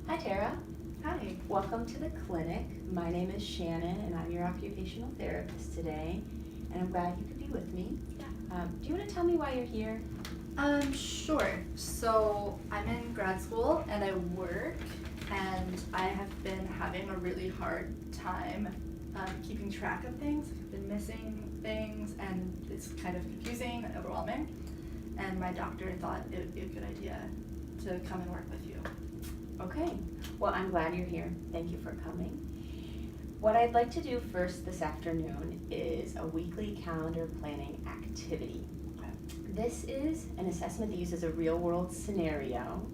Hi Tara, Hi. welcome to the clinic. My name is Shannon and I'm your occupational therapist today, and I'm glad you could be with me. Yeah. Do you want to tell me why you're here? Sure. So I'm in grad school and I work, and I have been having a really hard time keeping track of things. I've been missing things and it's kind of confusing and overwhelming. And my doctor thought it would be a good idea to come and work with you. Okay, well I'm glad you're here. Thank you for coming. What I'd like to do first this afternoon is a weekly calendar planning activity. This is an assessment that uses a real world scenario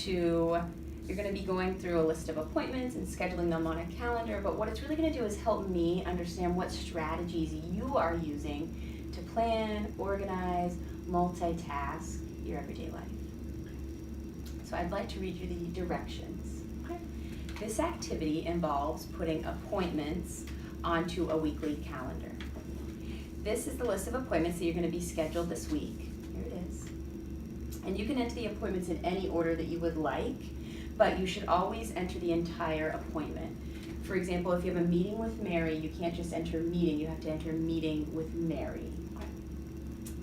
you're going to be going through a list of appointments and scheduling them on a calendar, but what it's really going to do is help me understand what strategies you are using to plan, organize, multitask your everyday life. So I'd like to read you the directions. Okay. This activity involves putting appointments onto a weekly calendar. This is the list of appointments that you're going to be scheduled this week. Here it is. And you can enter the appointments in any order that you would like, but you should always enter the entire appointment. For example, if you have a meeting with Mary, you can't just enter meeting, you have to enter meeting with Mary.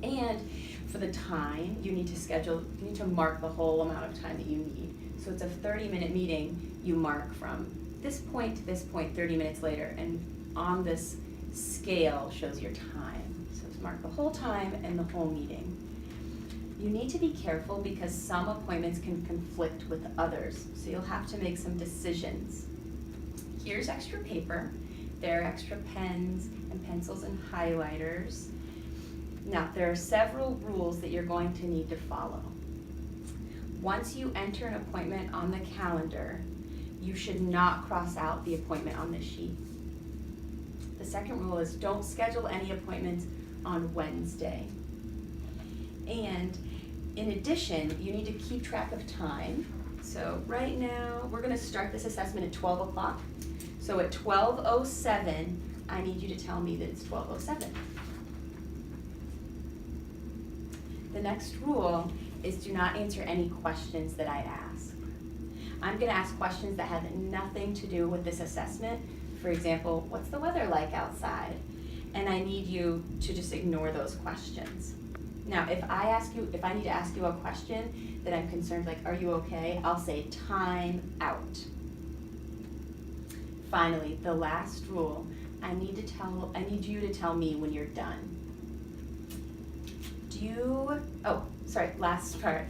And for the time, you need to mark the whole amount of time that you need. So it's a 30-minute meeting, you mark from this point to this point 30 minutes later, and on this scale shows your time. So it's mark the whole time and the whole meeting. You need to be careful because some appointments can conflict with others, so you'll have to make some decisions. Here's extra paper. There are extra pens and pencils and highlighters. Now, there are several rules that you're going to need to follow. Once you enter an appointment on the calendar, you should not cross out the appointment on the sheet. The second rule is don't schedule any appointments on Wednesday. And in addition, you need to keep track of time. So right now, we're gonna start this assessment at 12 o'clock. So at 12:07, I need you to tell me that it's 12:07. The next rule is do not answer any questions that I ask. I'm gonna ask questions that have nothing to do with this assessment. For example, what's the weather like outside? And I need you to just ignore those questions. Now, if I need to ask you a question that I'm concerned, like, are you okay? I'll say time out. Finally, the last rule, I need you to tell me when you're done. Last part.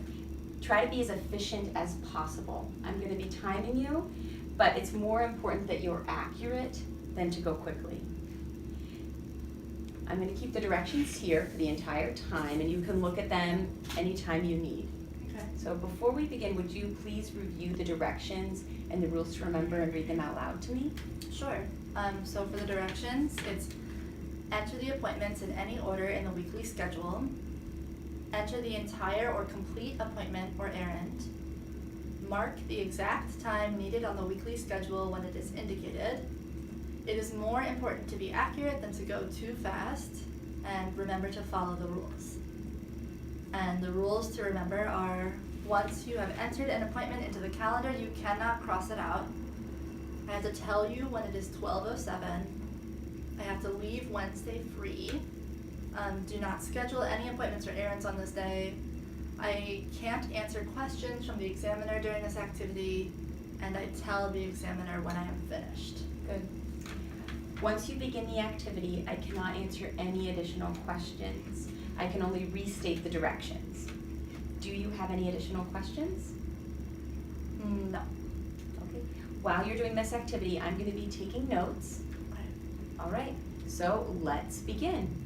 Try to be as efficient as possible. I'm gonna be timing you, but it's more important that you're accurate than to go quickly. I'm going to keep the directions here for the entire time, and you can look at them anytime you need. Okay. So before we begin, would you please review the directions and the rules to remember and read them out loud to me? Sure. So for the directions, it's enter the appointments in any order in the weekly schedule. Enter the entire or complete appointment or errand. Mark the exact time needed on the weekly schedule when it is indicated. It is more important to be accurate than to go too fast, and remember to follow the rules. And the rules to remember are, once you have entered an appointment into the calendar, you cannot cross it out. I have to tell you when it is 12:07. I have to leave Wednesday free. Do not schedule any appointments or errands on this day. I can't answer questions from the examiner during this activity, and I tell the examiner when I am finished. Good. Once you begin the activity, I cannot answer any additional questions. I can only restate the directions. Do you have any additional questions? No. Okay. While you're doing this activity, I'm going to be taking notes. All right, so let's begin.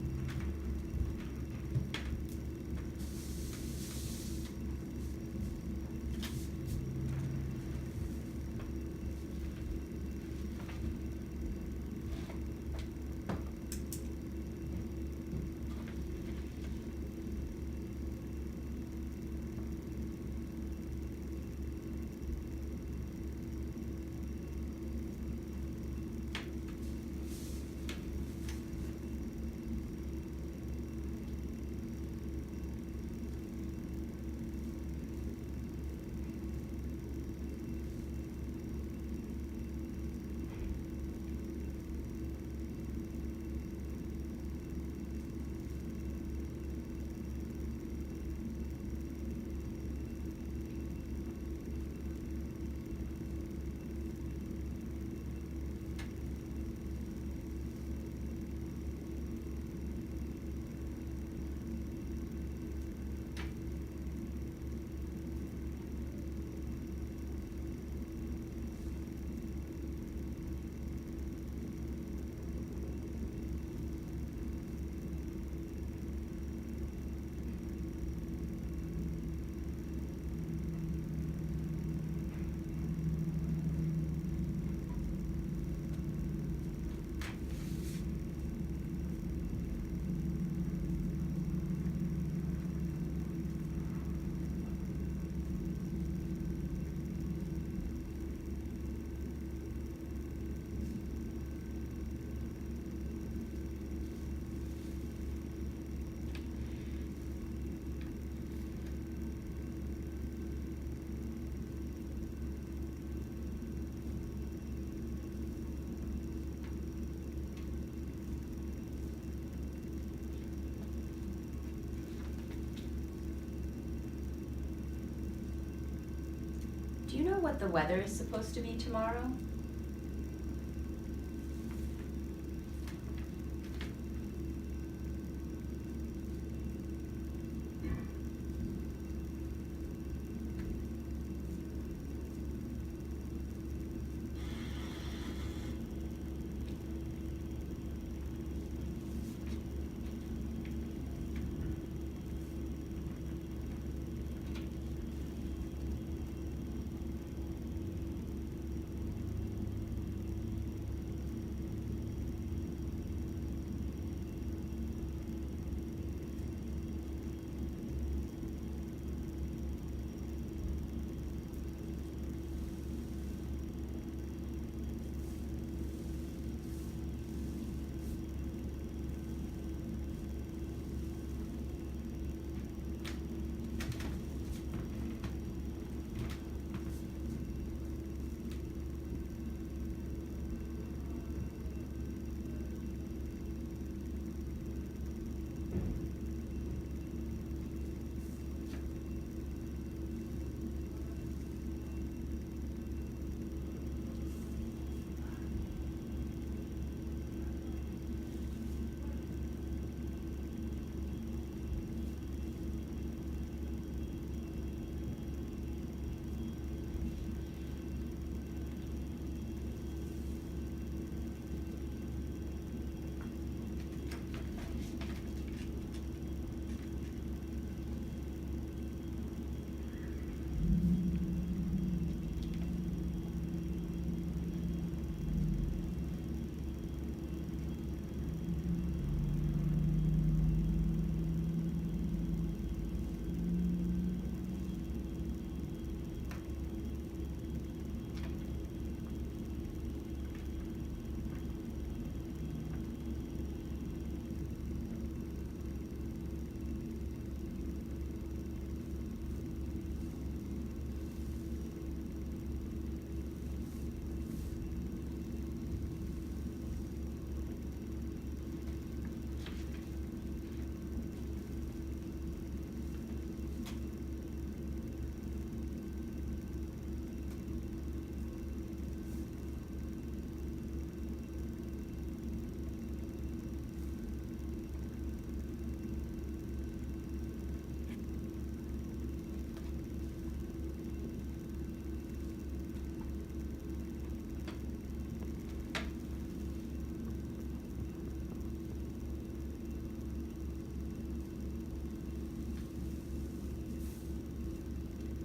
Do you know what the weather is supposed to be tomorrow?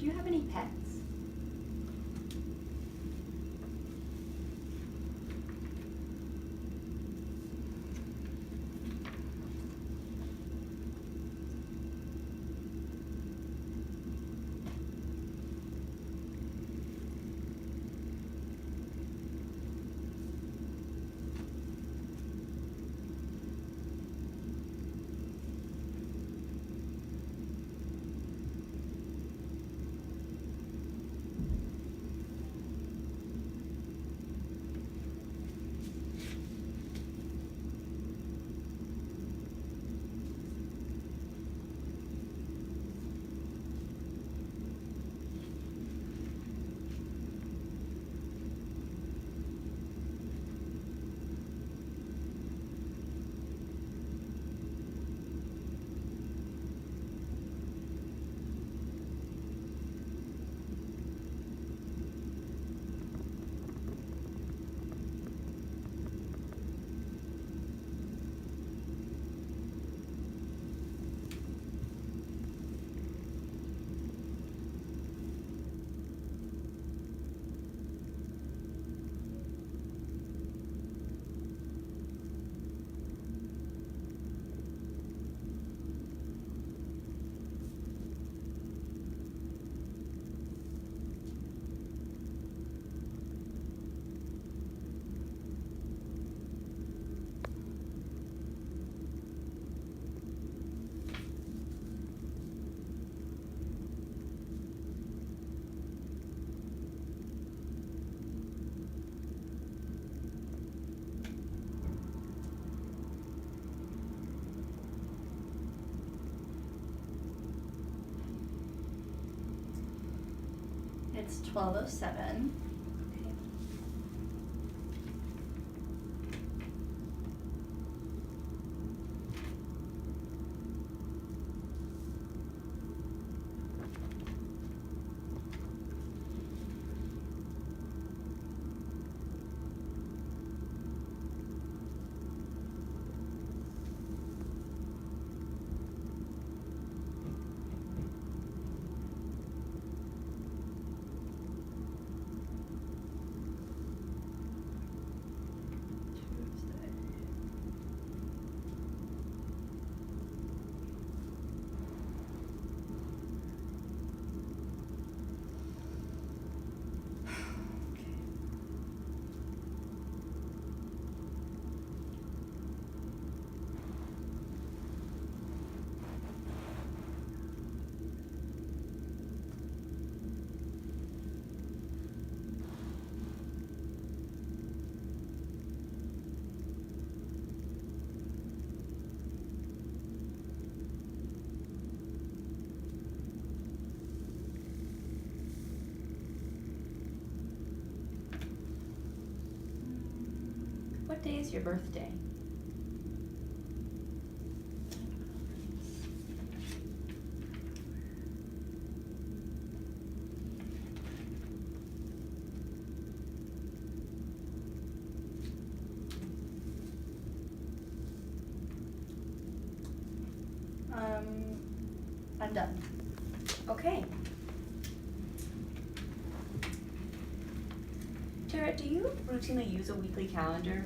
Do you have any pets? It's 12:07. What day is your birthday? I'm done. Okay. Tara, do you routinely use a weekly calendar?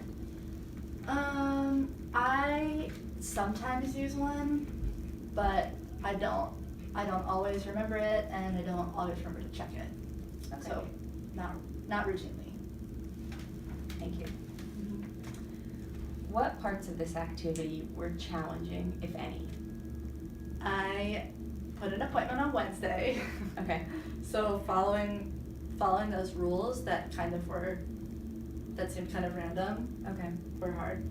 I sometimes use one, but I don't always remember it, and I don't always remember to check it. Okay. So, not routinely. Thank you. What parts of this activity were challenging, if any? I put an appointment on Wednesday. Okay. So following those rules that seemed kind of random Okay. were hard.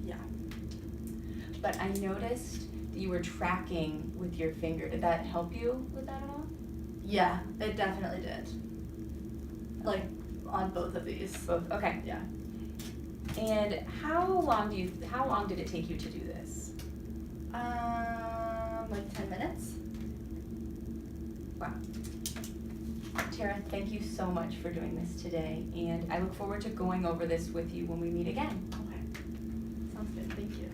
Yeah. But I noticed that you were tracking with your finger. Did that help you with that at all? Yeah, it definitely did. Like on both of these. Both. Okay. Yeah. And how long did it take you to do this? Like 10 minutes. Wow. Tara, thank you so much for doing this today, and I look forward to going over this with you when we meet again. Okay. Sounds good. Thank you.